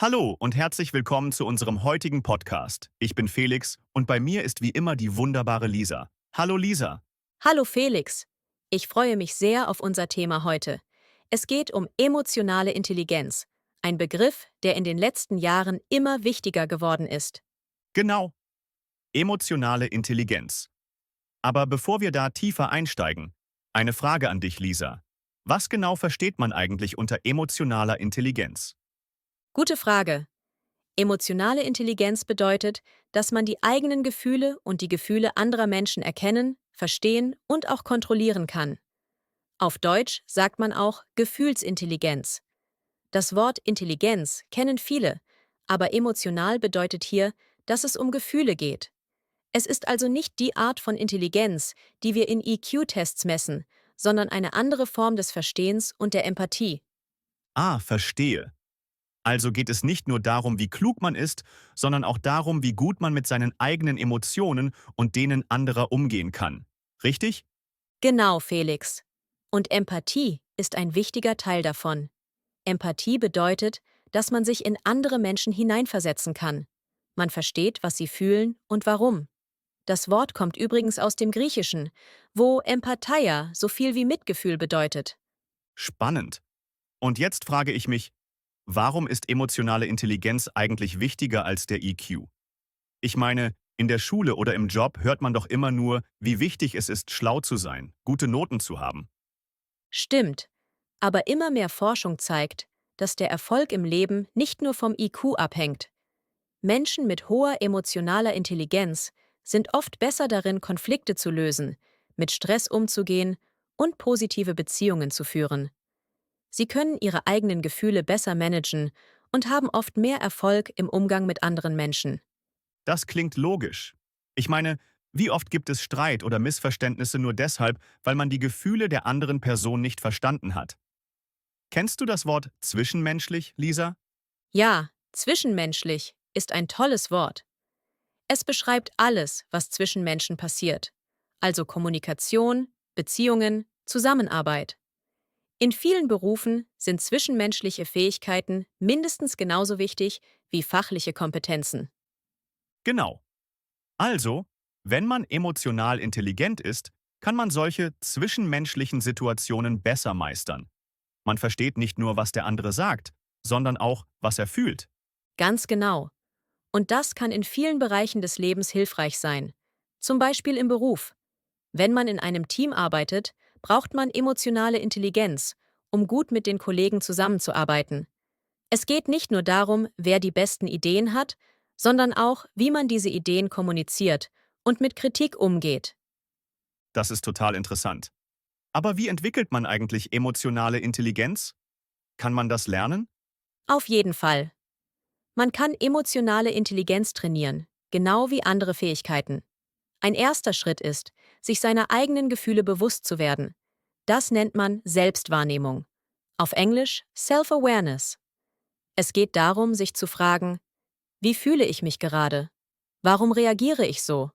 Hallo und herzlich willkommen zu unserem heutigen Podcast. Ich bin Felix und bei mir ist wie immer die wunderbare Lisa. Hallo Lisa. Hallo Felix, ich freue mich sehr auf unser Thema heute. Es geht um emotionale Intelligenz, ein Begriff, der in den letzten Jahren immer wichtiger geworden ist. Genau, emotionale Intelligenz. Aber bevor wir da tiefer einsteigen, eine Frage an dich, Lisa. Was genau versteht man eigentlich unter emotionaler Intelligenz? Gute Frage. Emotionale Intelligenz bedeutet, dass man die eigenen Gefühle und die Gefühle anderer Menschen erkennen, verstehen und auch kontrollieren kann. Auf Deutsch sagt man auch Gefühlsintelligenz. Das Wort Intelligenz kennen viele, aber emotional bedeutet hier, dass es um Gefühle geht. Es ist also nicht die Art von Intelligenz, die wir in EQ-Tests messen, sondern eine andere Form des Verstehens und der Empathie. Ah, verstehe. Also geht es nicht nur darum, wie klug man ist, sondern auch darum, wie gut man mit seinen eigenen Emotionen und denen anderer umgehen kann. Richtig? Genau, Felix. Und Empathie ist ein wichtiger Teil davon. Empathie bedeutet, dass man sich in andere Menschen hineinversetzen kann. Man versteht, was sie fühlen und warum. Das Wort kommt übrigens aus dem Griechischen, wo Empatheia so viel wie Mitgefühl bedeutet. Spannend. Und jetzt frage ich mich, warum ist emotionale Intelligenz eigentlich wichtiger als der EQ? Ich meine, in der Schule oder im Job hört man doch immer nur, wie wichtig es ist, schlau zu sein, gute Noten zu haben. Stimmt, aber immer mehr Forschung zeigt, dass der Erfolg im Leben nicht nur vom IQ abhängt. Menschen mit hoher emotionaler Intelligenz sind oft besser darin, Konflikte zu lösen, mit Stress umzugehen und positive Beziehungen zu führen. Sie können ihre eigenen Gefühle besser managen und haben oft mehr Erfolg im Umgang mit anderen Menschen. Das klingt logisch. Ich meine, wie oft gibt es Streit oder Missverständnisse nur deshalb, weil man die Gefühle der anderen Person nicht verstanden hat? Kennst du das Wort zwischenmenschlich, Lisa? Ja, zwischenmenschlich ist ein tolles Wort. Es beschreibt alles, was zwischen Menschen passiert, also Kommunikation, Beziehungen, Zusammenarbeit. In vielen Berufen sind zwischenmenschliche Fähigkeiten mindestens genauso wichtig wie fachliche Kompetenzen. Genau. Also, wenn man emotional intelligent ist, kann man solche zwischenmenschlichen Situationen besser meistern. Man versteht nicht nur, was der andere sagt, sondern auch, was er fühlt. Ganz genau. Und das kann in vielen Bereichen des Lebens hilfreich sein. Zum Beispiel im Beruf. Wenn man in einem Team arbeitet, braucht man emotionale Intelligenz, um gut mit den Kollegen zusammenzuarbeiten. Es geht nicht nur darum, wer die besten Ideen hat, sondern auch, wie man diese Ideen kommuniziert und mit Kritik umgeht. Das ist total interessant. Aber wie entwickelt man eigentlich emotionale Intelligenz? Kann man das lernen? Auf jeden Fall. Man kann emotionale Intelligenz trainieren, genau wie andere Fähigkeiten. Ein erster Schritt ist, sich seiner eigenen Gefühle bewusst zu werden. Das nennt man Selbstwahrnehmung. Auf Englisch Self-Awareness. Es geht darum, sich zu fragen, wie fühle ich mich gerade? Warum reagiere ich so?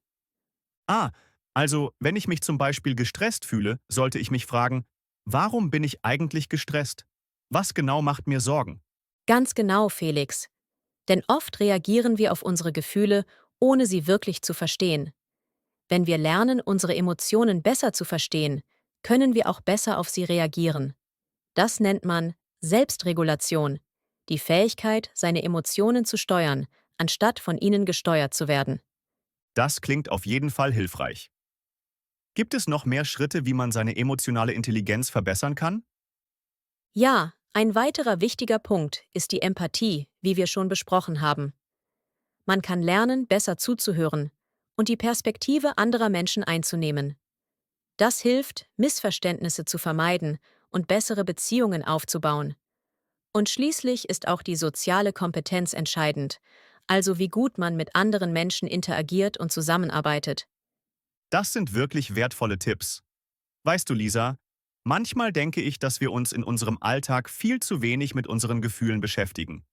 Ah, also wenn ich mich zum Beispiel gestresst fühle, sollte ich mich fragen, warum bin ich eigentlich gestresst? Was genau macht mir Sorgen? Ganz genau, Felix. Denn oft reagieren wir auf unsere Gefühle, ohne sie wirklich zu verstehen. Wenn wir lernen, unsere Emotionen besser zu verstehen, können wir auch besser auf sie reagieren. Das nennt man Selbstregulation, die Fähigkeit, seine Emotionen zu steuern, anstatt von ihnen gesteuert zu werden. Das klingt auf jeden Fall hilfreich. Gibt es noch mehr Schritte, wie man seine emotionale Intelligenz verbessern kann? Ja, ein weiterer wichtiger Punkt ist die Empathie, wie wir schon besprochen haben. Man kann lernen, besser zuzuhören und die Perspektive anderer Menschen einzunehmen. Das hilft, Missverständnisse zu vermeiden und bessere Beziehungen aufzubauen. Und schließlich ist auch die soziale Kompetenz entscheidend, also wie gut man mit anderen Menschen interagiert und zusammenarbeitet. Das sind wirklich wertvolle Tipps. Weißt du, Lisa, manchmal denke ich, dass wir uns in unserem Alltag viel zu wenig mit unseren Gefühlen beschäftigen.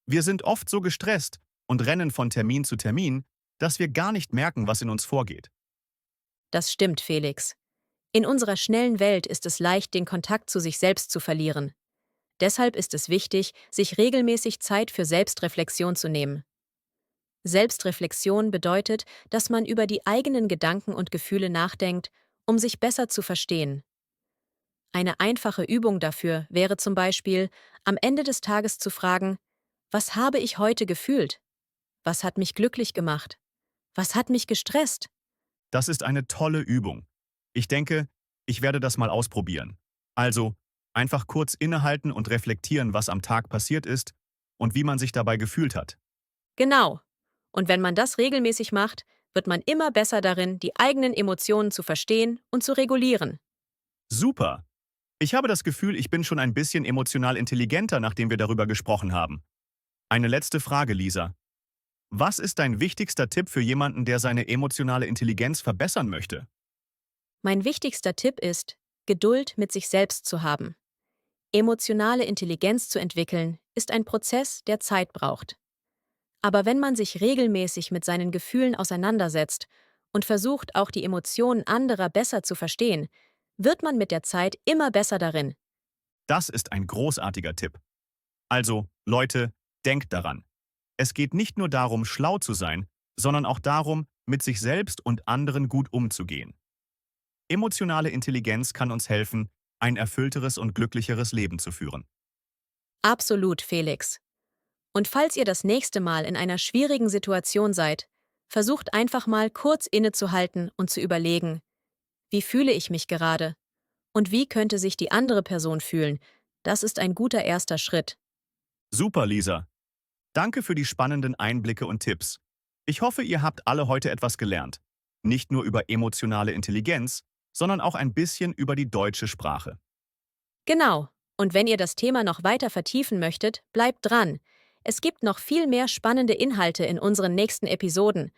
Wir sind oft so gestresst und rennen von Termin zu Termin, dass wir gar nicht merken, was in uns vorgeht. Das stimmt, Felix. In unserer schnellen Welt ist es leicht, den Kontakt zu sich selbst zu verlieren. Deshalb ist es wichtig, sich regelmäßig Zeit für Selbstreflexion zu nehmen. Selbstreflexion bedeutet, dass man über die eigenen Gedanken und Gefühle nachdenkt, um sich besser zu verstehen. Eine einfache Übung dafür wäre zum Beispiel, am Ende des Tages zu fragen: Was habe ich heute gefühlt? Was hat mich glücklich gemacht? Was hat mich gestresst? Das ist eine tolle Übung. Ich denke, ich werde das mal ausprobieren. Also, einfach kurz innehalten und reflektieren, was am Tag passiert ist und wie man sich dabei gefühlt hat. Genau. Und wenn man das regelmäßig macht, wird man immer besser darin, die eigenen Emotionen zu verstehen und zu regulieren. Super! Ich habe das Gefühl, ich bin schon ein bisschen emotional intelligenter, nachdem wir darüber gesprochen haben. Eine letzte Frage, Lisa. Was ist dein wichtigster Tipp für jemanden, der seine emotionale Intelligenz verbessern möchte? Mein wichtigster Tipp ist, Geduld mit sich selbst zu haben. Emotionale Intelligenz zu entwickeln, ist ein Prozess, der Zeit braucht. Aber wenn man sich regelmäßig mit seinen Gefühlen auseinandersetzt und versucht, auch die Emotionen anderer besser zu verstehen, wird man mit der Zeit immer besser darin. Das ist ein großartiger Tipp. Also, Leute, denkt daran. Es geht nicht nur darum, schlau zu sein, sondern auch darum, mit sich selbst und anderen gut umzugehen. Emotionale Intelligenz kann uns helfen, ein erfüllteres und glücklicheres Leben zu führen. Absolut, Felix. Und falls ihr das nächste Mal in einer schwierigen Situation seid, versucht einfach mal kurz innezuhalten und zu überlegen: Wie fühle ich mich gerade? Und wie könnte sich die andere Person fühlen? Das ist ein guter erster Schritt. Super, Lisa. Danke für die spannenden Einblicke und Tipps. Ich hoffe, ihr habt alle heute etwas gelernt. Nicht nur über emotionale Intelligenz, sondern auch ein bisschen über die deutsche Sprache. Genau. Und wenn ihr das Thema noch weiter vertiefen möchtet, bleibt dran. Es gibt noch viel mehr spannende Inhalte in unseren nächsten Episoden.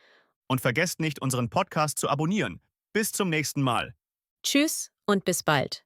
Und vergesst nicht, unseren Podcast zu abonnieren. Bis zum nächsten Mal. Tschüss und bis bald.